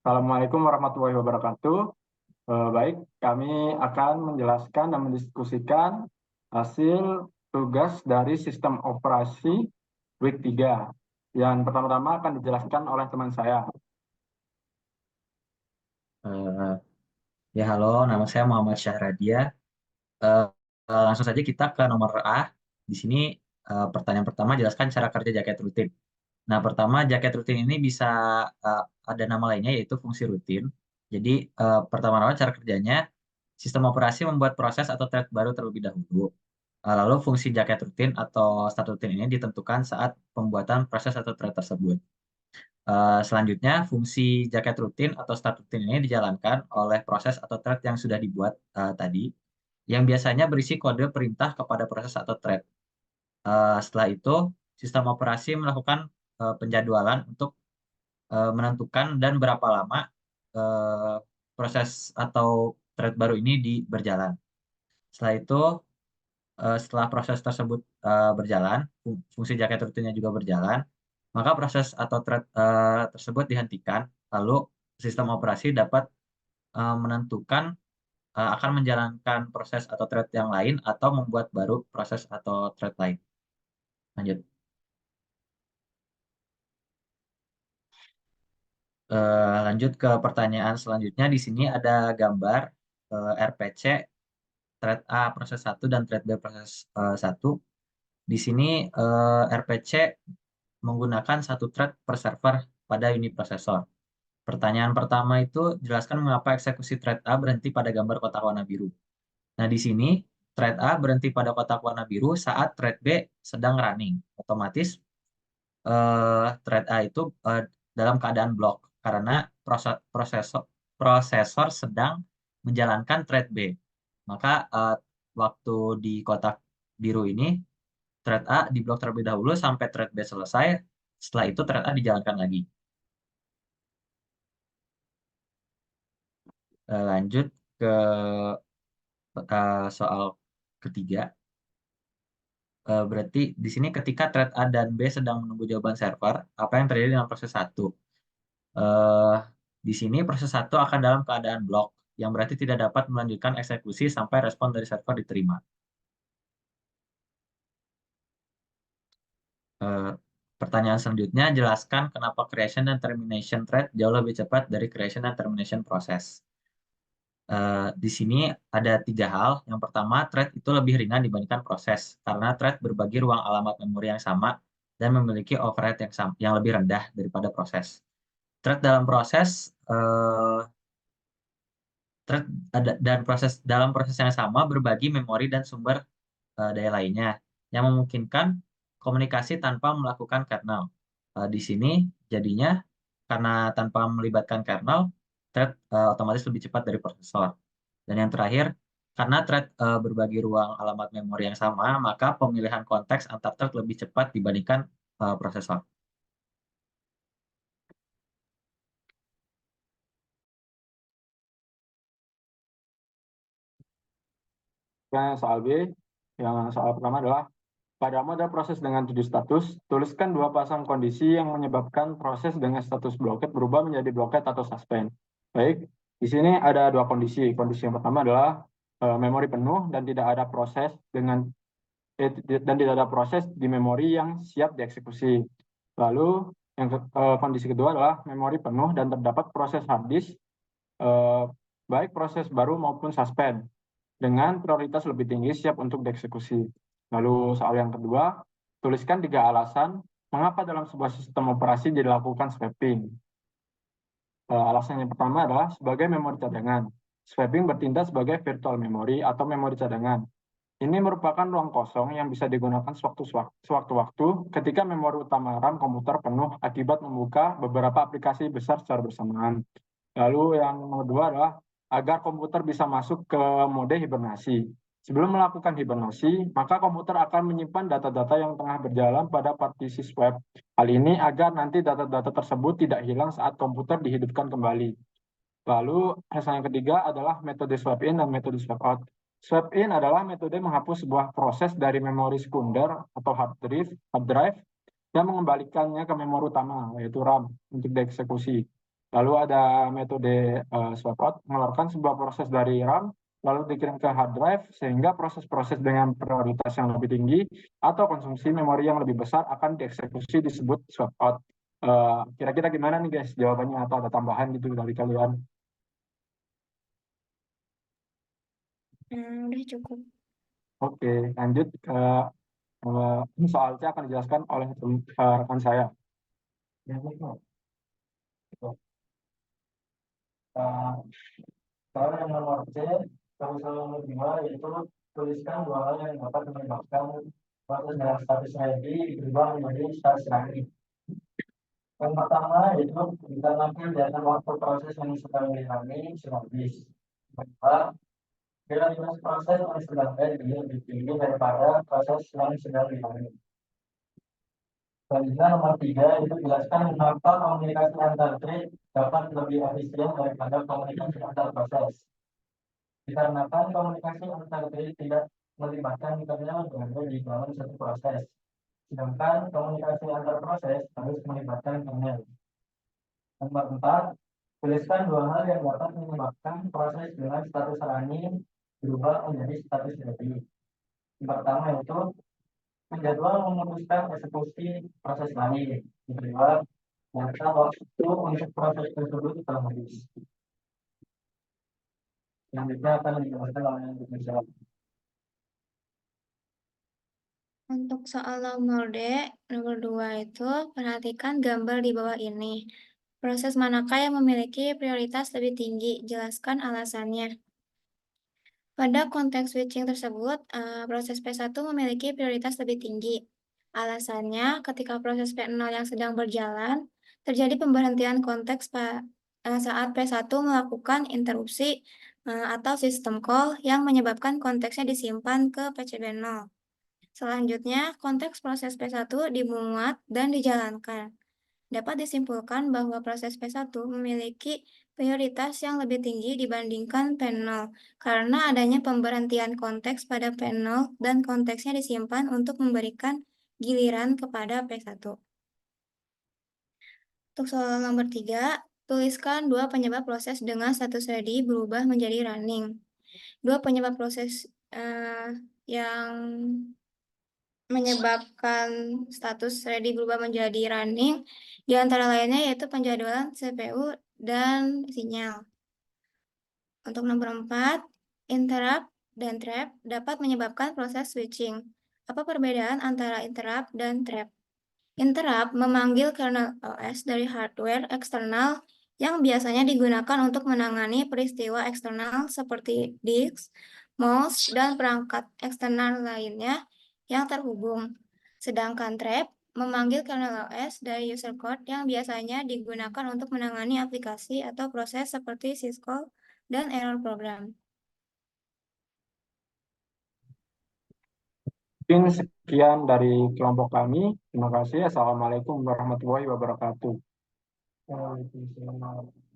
Assalamualaikum warahmatullahi wabarakatuh. Baik, kami akan menjelaskan dan mendiskusikan hasil tugas dari sistem operasi week 3. Yang pertama-tama akan dijelaskan oleh teman saya. Eh, ya halo, nama saya Muhammad Syahradia. Eh, Langsung saja kita ke nomor A. Di sini pertanyaan pertama jelaskan cara kerja jaket rutin. Nah, pertama jaket rutin ini bisa eh, ada nama lainnya yaitu fungsi rutin. Jadi pertama-tama cara kerjanya sistem operasi membuat proses atau thread baru terlebih dahulu. Lalu fungsi jaket rutin atau start rutin ini ditentukan saat pembuatan proses atau thread tersebut. Selanjutnya, fungsi jaket rutin atau start rutin ini dijalankan oleh proses atau thread yang sudah dibuat tadi, yang biasanya berisi kode perintah kepada proses atau thread. Setelah itu, sistem operasi melakukan penjadwalan untuk menentukan dan berapa lama eh, proses atau thread baru ini berjalan. Setelah itu, setelah proses tersebut berjalan, fungsi jaket rutinnya juga berjalan, maka proses atau thread tersebut dihentikan, lalu sistem operasi dapat menentukan akan menjalankan proses atau thread yang lain atau membuat baru proses atau thread lain. Lanjut. Lanjut ke pertanyaan selanjutnya. Di sini ada gambar RPC thread A proses satu dan thread B proses 1. Di sini RPC menggunakan satu thread per server pada unit prosesor. Pertanyaan pertama itu jelaskan mengapa eksekusi thread A berhenti pada gambar kotak warna biru. Nah, di sini thread A berhenti pada kotak warna biru saat thread B sedang running. Otomatis thread A itu dalam keadaan block karena prosesor prosesor sedang menjalankan thread B. Maka waktu di kotak biru ini thread A diblok terlebih dahulu sampai thread B selesai. Setelah itu thread A dijalankan lagi. Lanjut ke soal ketiga. Berarti di sini ketika thread A dan B sedang menunggu jawaban server, apa yang terjadi dengan proses satu? Eh, di sini proses satu akan dalam keadaan block, yang berarti tidak dapat melanjutkan eksekusi sampai respon dari server diterima. Eh, Pertanyaan selanjutnya, jelaskan kenapa creation dan termination thread jauh lebih cepat dari creation dan termination proses. Di sini ada tiga hal. Yang pertama, thread itu lebih ringan dibandingkan proses karena thread berbagi ruang alamat memori yang sama dan memiliki overhead yang lebih rendah daripada proses. Thread dalam proses thread dan proses dalam proses yang sama berbagi memori dan sumber daya lainnya yang memungkinkan komunikasi tanpa melakukan kernel. Di sini jadinya karena tanpa melibatkan kernel, thread otomatis lebih cepat dari prosesor. Dan yang terakhir, karena thread berbagi ruang alamat memori yang sama, maka pemilihan konteks antar thread lebih cepat dibandingkan prosesor. Soal B, yang soal pertama adalah pada mode proses dengan 7 status, tuliskan dua pasang kondisi yang menyebabkan proses dengan status blockade berubah menjadi blockade atau suspend. Baik, di sini ada dua kondisi. Kondisi yang pertama adalah memori penuh dan tidak ada proses dan tidak ada proses di memori yang siap dieksekusi. Lalu kondisi kedua adalah memori penuh dan terdapat proses hard disk eh, baik proses baru maupun suspend dengan prioritas lebih tinggi siap untuk dieksekusi. Lalu soal yang kedua, tuliskan tiga alasan mengapa dalam sebuah sistem operasi dilakukan swapping. Alasan yang pertama adalah sebagai memori cadangan. Swapping bertindak sebagai virtual memory atau memori cadangan. Ini merupakan ruang kosong yang bisa digunakan sewaktu-waktu ketika memori utama RAM komputer penuh akibat membuka beberapa aplikasi besar secara bersamaan. Lalu yang kedua adalah agar komputer bisa masuk ke mode hibernasi. Sebelum melakukan hibernasi, maka komputer akan menyimpan data-data yang tengah berjalan pada partisi swap. Hal ini agar nanti data-data tersebut tidak hilang saat komputer dihidupkan kembali. Lalu hasil yang ketiga adalah metode swap in dan metode swap out. Swap in adalah metode menghapus sebuah proses dari memori sekunder atau hard drive dan mengembalikannya ke memori utama, yaitu RAM, untuk dieksekusi. Lalu ada metode swap out, mengeluarkan sebuah proses dari RAM, lalu dikirim ke hard drive, sehingga proses-proses dengan prioritas yang lebih tinggi atau konsumsi memori yang lebih besar akan dieksekusi disebut swap out. Kira-kira gimana nih guys jawabannya, atau ada tambahan gitu dari kalian? Udah cukup. Oke, lanjut ke soal C akan dijelaskan oleh rekan saya. Soal yang nomor C, soal nomor 2 yaitu tuliskan dua hal yang dapat menyebabkan proses dengan status ready berubah menjadi status ready. Yang pertama yaitu dikarenakan data waktu proses yang sedang dirami sudah habis. Kedua, bila proses yang sedang ready lebih tinggi daripada proses yang sedang dirami. Selanjutnya nomor 3 itu jelaskan mengapa komunikasi antar thread dapat lebih efisien daripada komunikasi antar proses. Dikarenakan komunikasi antar thread tidak melibatkan kernel berada di dalam satu proses, sedangkan komunikasi antar proses harus melibatkan kernel. Nomor 4, tuliskan dua hal yang dapat menyebabkan proses dengan status running berubah menjadi status ready. Yang pertama yaitu menjadwal memutuskan eksekusi proses lain. Yang kedua, data waktu untuk proses tersebut telah habis. Selanjutnya akan dijelaskan oleh yang menjawab. Untuk soal nomor D, nomor 2 itu, perhatikan gambar di bawah ini. Proses manakah yang memiliki prioritas lebih tinggi? Jelaskan alasannya. Pada konteks switching tersebut, proses P1 memiliki prioritas lebih tinggi. Alasannya, ketika proses P0 yang sedang berjalan, terjadi pemberhentian konteks saat P1 melakukan interupsi atau system call yang menyebabkan konteksnya disimpan ke PCB0. Selanjutnya, konteks proses P1 dimuat dan dijalankan. Dapat disimpulkan bahwa proses P1 memiliki prioritas yang lebih tinggi dibandingkan P0 karena adanya pemberhentian konteks pada P0 dan konteksnya disimpan untuk memberikan giliran kepada P1. Untuk soal nomor 3, tuliskan dua penyebab proses dengan status ready berubah menjadi running. Dua penyebab proses yang menyebabkan status ready berubah menjadi running, di antara lainnya yaitu penjadwalan CPU dan sinyal. Untuk nomor 4, interrupt dan trap dapat menyebabkan proses switching. Apa perbedaan antara interrupt dan trap? Interrupt memanggil kernel OS dari hardware eksternal yang biasanya digunakan untuk menangani peristiwa eksternal seperti disk, mouse, dan perangkat eksternal lainnya yang terhubung. Sedangkan trap memanggil kernel OS dari user code yang biasanya digunakan untuk menangani aplikasi atau proses seperti syscall dan error program. Mungkin sekian dari kelompok kami. Terima kasih. Assalamualaikum warahmatullahi wabarakatuh. Waalaikumsalam.